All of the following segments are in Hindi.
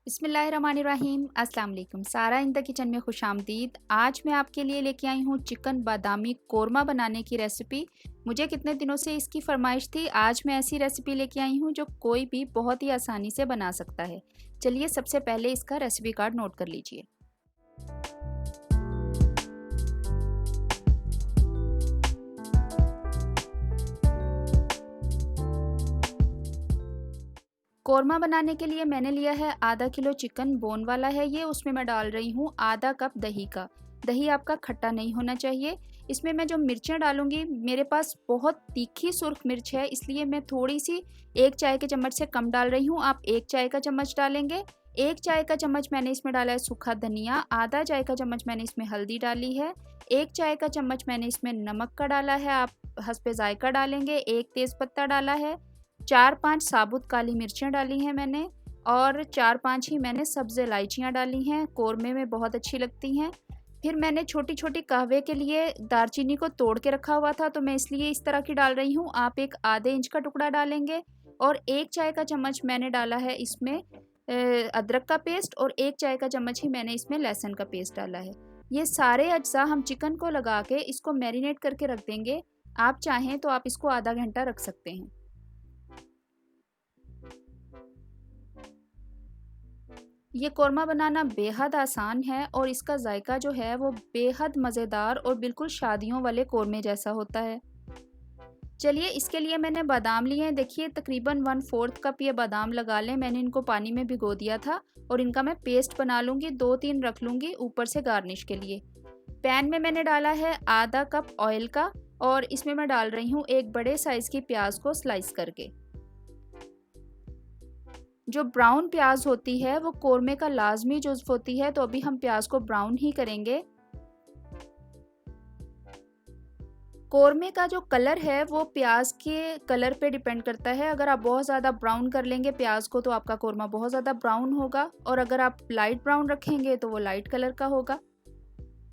बिस्मिल्लाहिर्रहमानिर्रहीम। अस्सलाम वालेकुम। सारा इन द किचन में खुशामदीद। आज मैं आपके लिए लेके आई हूँ चिकन बादामी कोरमा बनाने की रेसिपी। मुझे कितने दिनों से इसकी फरमाइश थी। आज मैं ऐसी रेसिपी लेके आई हूँ जो कोई भी बहुत ही आसानी से बना सकता है। चलिए सबसे पहले इसका रेसिपी कार्ड नोट कर लीजिए। कोरमा बनाने के लिए मैंने लिया है आधा किलो चिकन, बोन वाला है ये। उसमें मैं डाल रही हूँ आधा कप दही का। दही आपका खट्टा नहीं होना चाहिए। इसमें मैं जो मिर्चें डालूंगी, मेरे पास बहुत तीखी सुर्ख मिर्च है, इसलिए मैं थोड़ी सी 1 चाय के चम्मच से कम डाल रही हूँ। आप 1 चाय का चम्मच डालेंगे। 1 चाय का चम्मच मैंने इसमें डाला है सूखा धनिया। आधा चाय का चम्मच मैंने इसमें हल्दी डाली है। 1 चाय का चम्मच मैंने इसमें नमक का डाला है, आप हस्बे जायका डालेंगे। 1 तेज पत्ता डाला है। 4-5 साबुत काली मिर्चें डाली हैं मैंने, और 4-5 ही मैंने सब्ज़ इलायचियाँ डाली हैं, कोरमे में बहुत अच्छी लगती हैं। फिर मैंने छोटी छोटी कहवे के लिए दालचीनी को तोड़ के रखा हुआ था, तो मैं इसलिए इस तरह की डाल रही हूँ। आप एक आधे इंच का टुकड़ा डालेंगे। और 1 चाय का चम्मच मैंने डाला है इसमें अदरक का पेस्ट, और 1 चाय का चम्मच ही मैंने इसमें लहसुन का पेस्ट डाला है। ये सारे अज्जा हम चिकन को लगा के इसको मैरिनेट करके रख देंगे। आप चाहें तो आप इसको आधा घंटा रख सकते हैं। ये कोरमा बनाना बेहद आसान है और इसका जायका जो है वो बेहद मज़ेदार और बिल्कुल शादियों वाले कोरमे जैसा होता है। चलिए, इसके लिए मैंने बादाम लिए हैं। देखिए, तकरीबन 1/4 कप ये बादाम लगा लें। मैंने इनको पानी में भिगो दिया था और इनका मैं पेस्ट बना लूँगी। 2-3 रख लूँगी ऊपर से गार्निश के लिए। पैन में मैंने डाला है आधा कप ऑयल का, और इसमें मैं डाल रही हूँ एक बड़े साइज़ की प्याज को स्लाइस करके। जो ब्राउन प्याज होती है वो कोरमे का लाजमी जुज़्व होती है, तो अभी हम प्याज को ब्राउन ही करेंगे। कोरमे का जो कलर है वो प्याज के कलर पे डिपेंड करता है। अगर आप बहुत ज़्यादा ब्राउन कर लेंगे प्याज को तो आपका कोरमा बहुत ज़्यादा ब्राउन होगा, और अगर आप लाइट ब्राउन रखेंगे तो वो लाइट कलर का होगा।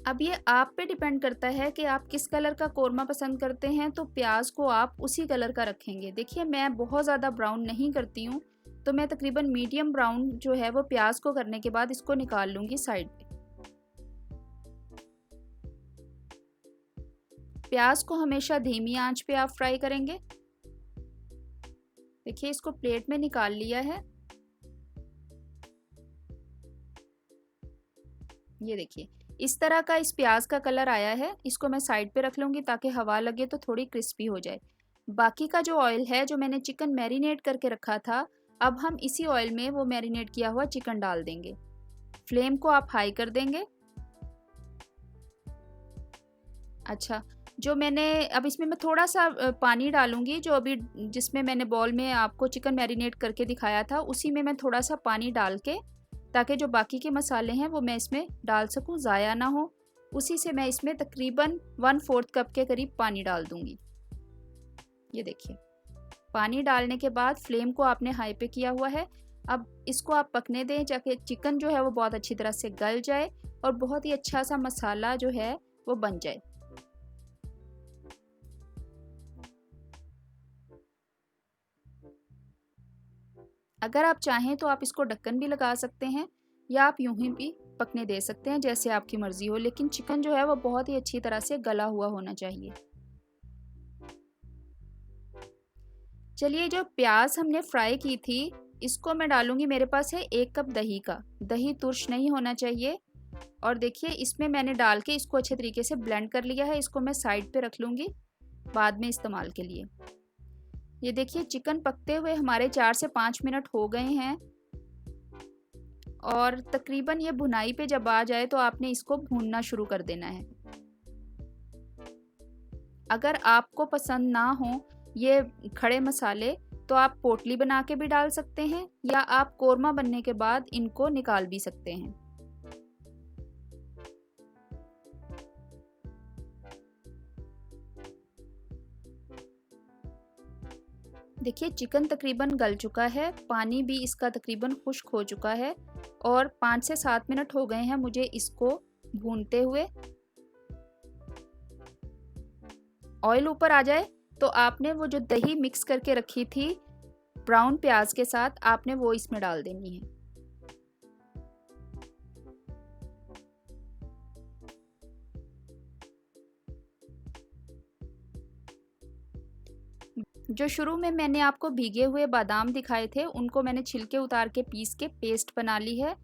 अब ये आप पे डिपेंड करता है कि आप किस कलर का कोरमा पसंद करते हैं, तो प्याज को आप उसी कलर का रखेंगे। देखिए, मैं बहुत ज़्यादा ब्राउन नहीं करती हूँ, तो मैं तकरीबन मीडियम ब्राउन जो है वो प्याज को करने के बाद इसको निकाल लूँगी साइड पे। प्याज को हमेशा धीमी आंच पे आप फ्राई करेंगे। देखिए, इसको प्लेट में निकाल लिया है। ये देखिए, इस तरह का इस प्याज का कलर आया है। इसको मैं साइड पे रख लूँगी ताकि हवा लगे तो थोड़ी क्रिस्पी हो जाए। बाकी का जो ऑयल है जो मैंने चिकन मैरिनेट करके रखा था, अब हम इसी ऑयल में वो मैरिनेट किया हुआ चिकन डाल देंगे। फ्लेम को आप हाई कर देंगे। अच्छा, जो मैंने अब इसमें मैं थोड़ा सा पानी डालूंगी। जो अभी जिसमें मैंने बॉल में आपको चिकन मैरिनेट करके दिखाया था, उसी में मैं थोड़ा सा पानी डाल के, ताकि जो बाकी के मसाले हैं वो मैं इसमें डाल सकूं, ज़ाया ना हो। उसी से मैं इसमें तकरीबन 1/4 कप के करीब पानी डाल दूंगी। ये देखिए, पानी डालने के बाद फ्लेम को आपने हाई पे किया हुआ है। अब इसको आप पकने दें ताकि चिकन जो है वो बहुत अच्छी तरह से गल जाए और बहुत ही अच्छा सा मसाला जो है वो बन जाए। अगर आप चाहें तो आप इसको ढक्कन भी लगा सकते हैं, या आप यूं ही भी पकने दे सकते हैं, जैसे आपकी मर्ज़ी हो। लेकिन चिकन जो है वो बहुत ही अच्छी तरह से गला हुआ होना चाहिए। चलिए, जो प्याज हमने फ्राई की थी इसको मैं डालूंगी। मेरे पास है 1 कप दही का। दही तुर्श नहीं होना चाहिए। और देखिए, इसमें मैंने डाल के इसको अच्छे तरीके से ब्लेंड कर लिया है। इसको मैं साइड पे रख लूँगी बाद में इस्तेमाल के लिए। ये देखिए, चिकन पकते हुए हमारे 4 से 5 मिनट हो गए हैं, और तकरीबन ये भुनाई पे जब आ जाए तो आपने इसको भूनना शुरू कर देना है। अगर आपको पसंद ना हो ये खड़े मसाले, तो आप पोटली बना के भी डाल सकते हैं, या आप कोरमा बनने के बाद इनको निकाल भी सकते हैं। देखिए, चिकन तकरीबन गल चुका है, पानी भी इसका तकरीबन खुश्क हो चुका है, और 5 से 7 मिनट हो गए हैं मुझे इसको भूनते हुए। ऑयल ऊपर आ जाए तो आपने वो जो दही मिक्स करके रखी थी ब्राउन प्याज के साथ, आपने वो इसमें डाल देनी है। जो शुरू में मैंने आपको भीगे हुए बादाम दिखाए थे उनको मैंने छिलके उतार के पीस के पेस्ट बना ली है।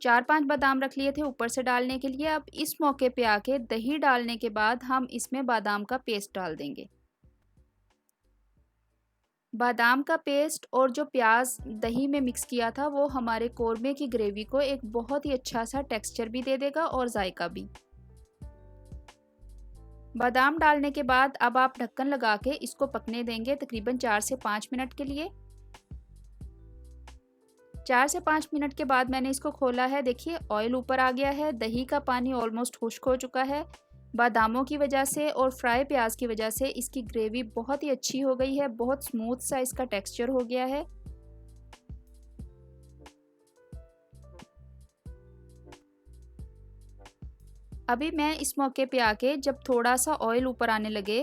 4-5 बादाम रख लिए थे ऊपर से डालने के लिए। अब इस मौके पे आके दही डालने के बाद हम इसमें बादाम का पेस्ट डाल देंगे। बादाम का पेस्ट और जो प्याज दही में मिक्स किया था वो हमारे कोरमे की ग्रेवी को एक बहुत ही अच्छा सा टेक्सचर भी दे देगा और जायका भी। बादाम डालने के बाद अब आप ढक्कन लगा के इसको पकने देंगे तकरीबन 4 से 5 मिनट के लिए। 4 से 5 मिनट के बाद मैंने इसको खोला है। देखिए ऑयल ऊपर आ गया है, दही का पानी ऑलमोस्ट खुश्क हो चुका है। बादामों की वजह से और फ्राई प्याज की वजह से इसकी ग्रेवी बहुत ही अच्छी हो गई है, बहुत स्मूथ सा इसका टेक्सचर हो गया है। अभी मैं इस मौके पे आके जब थोड़ा सा ऑयल ऊपर आने लगे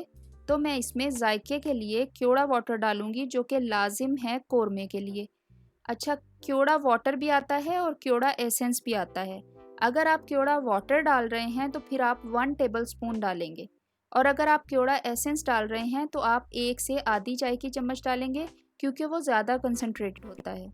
तो मैं इसमें जायके के लिए क्योड़ा वाटर डालूंगी, जो कि लाजिम है कोरमे के लिए। अच्छा, क्योड़ा वाटर भी आता है और क्योड़ा एसेंस भी आता है। अगर आप क्योड़ा वाटर डाल रहे हैं तो फिर आप 1 टेबलस्पून डालेंगे, और अगर आप क्योड़ा एसेंस डाल रहे हैं तो आप 1 से आधी चाय की चम्मच डालेंगे, क्योंकि वो ज़्यादा कंसनट्रेटेड होता है।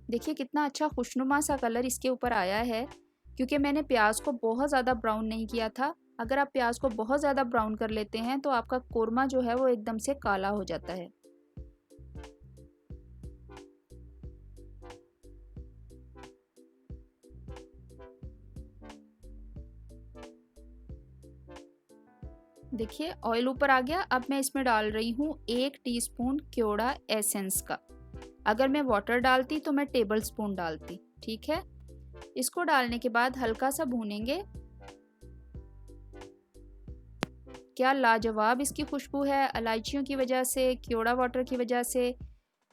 देखिए कितना अच्छा खुशनुमा सा कलर इसके ऊपर आया है, क्योंकि मैंने प्याज को बहुत ज़्यादा ब्राउन नहीं किया था। अगर आप प्याज को बहुत ज़्यादा ब्राउन कर लेते हैं तो आपका कोरमा जो है वो एकदम से काला हो जाता है। देखिए ऑयल ऊपर आ गया। अब मैं इसमें डाल रही हूँ 1 टीस्पून क्योड़ा एसेंस का। अगर मैं वाटर डालती तो मैं टेबल स्पून डालती, ठीक है। इसको डालने के बाद हल्का सा भूनेंगे। क्या लाजवाब इसकी खुशबू है, इलायचियों की वजह से, क्योड़ा वाटर की वजह से,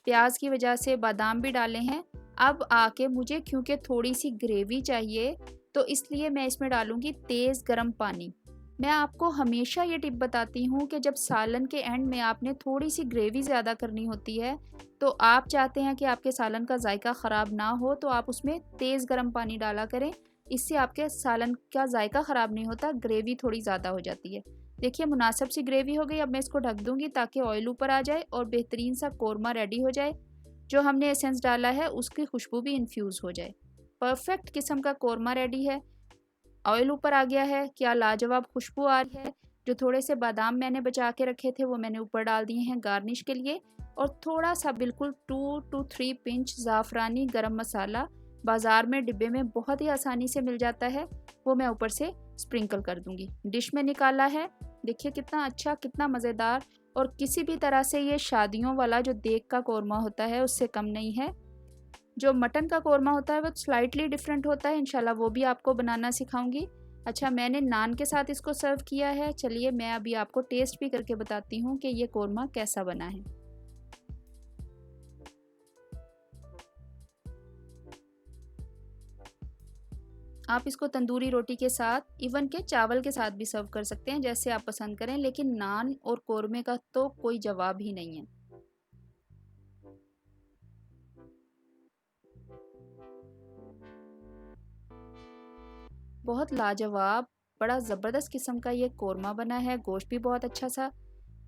प्याज की वजह से, बादाम भी डाले हैं। अब आके मुझे क्योंकि थोड़ी सी ग्रेवी चाहिए तो इसलिए मैं इसमें डालूंगी तेज़ गर्म पानी। मैं आपको हमेशा ये टिप बताती हूँ कि जब सालन के एंड में आपने थोड़ी सी ग्रेवी ज़्यादा करनी होती है तो आप चाहते हैं कि आपके सालन का जायका ख़राब ना हो तो आप उसमें तेज़ गर्म पानी डाला करें। इससे आपके सालन का जायका ख़राब नहीं होता, ग्रेवी थोड़ी ज़्यादा हो जाती है। देखिए मुनासिब सी ग्रेवी हो गई। अब मैं इसको ढक दूँगी ताकि ऑयल ऊपर आ जाए और बेहतरीन सा कोरमा रेडी हो जाए। जो हमने एसेंस डाला है उसकी खुशबू भी इन्फ्यूज़ हो जाए। परफेक्ट किस्म का कोरमा रेडी है। ऑयल ऊपर आ गया है, क्या लाजवाब खुशबू आ रही है। जो थोड़े से बादाम मैंने बचा के रखे थे वो मैंने ऊपर डाल दिए हैं गार्निश के लिए, और थोड़ा सा बिल्कुल 2 to 3 पिंच ज़ाफ़रानी गरम मसाला बाज़ार में डिब्बे में बहुत ही आसानी से मिल जाता है, वो मैं ऊपर से स्प्रिंकल कर दूंगी। डिश में निकाला है। देखिए कितना अच्छा, कितना मज़ेदार, और किसी भी तरह से ये शादियों वाला जो देग का कोरमा होता है उससे कम नहीं है। जो मटन का कोरमा होता है वो स्लाइटली डिफरेंट होता है, इंशाल्लाह वो भी आपको बनाना सिखाऊंगी। अच्छा, मैंने नान के साथ इसको सर्व किया है। चलिए मैं अभी आपको टेस्ट भी करके बताती हूँ कि ये कोरमा कैसा बना है। आप इसको तंदूरी रोटी के साथ, इवन के चावल के साथ भी सर्व कर सकते हैं, जैसे आप पसंद करें, लेकिन नान और कोरमे का तो कोई जवाब ही नहीं है। बहुत लाजवाब, बड़ा ज़बरदस्त किस्म का ये कोरमा बना है। गोश्त भी बहुत अच्छा सा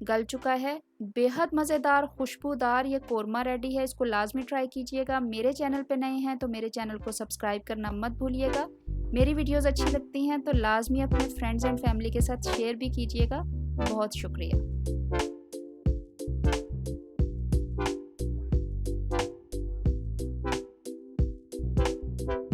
गल चुका है। बेहद मज़ेदार खुशबूदार ये कोरमा रेडी है। इसको लाजमी ट्राई कीजिएगा। मेरे चैनल पे नए हैं तो मेरे चैनल को सब्सक्राइब करना मत भूलिएगा। मेरी वीडियोस अच्छी लगती हैं तो लाजमी अपने फ्रेंड्स एंड फैमिली के साथ शेयर भी कीजिएगा। बहुत शुक्रिया।